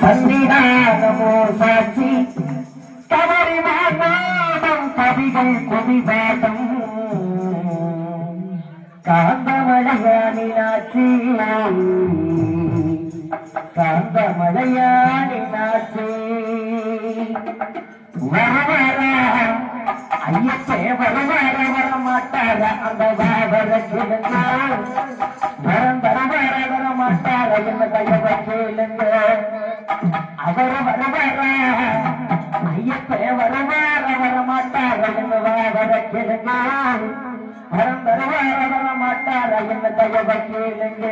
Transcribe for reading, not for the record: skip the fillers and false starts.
சன்னிதானமோ சாட்சி கவரிமானம் கவிகள் குவிபாட்டம் காந்தமலையானினாச்சி காந்தமலையானினாச்சி வரவர ஐயப்பே வரவர வரமாட்டார அந்த வாவர கேளுங்க வரம் வரவர வரமாட்டார என்ன கையவ கேளுங்க அவர வரவர ஐயப்பே வரவர வரமாட்டார என்ன வாவர கேளுங்க வரம் வரவர வரமாட்டார என்ன கையவ கேளுங்க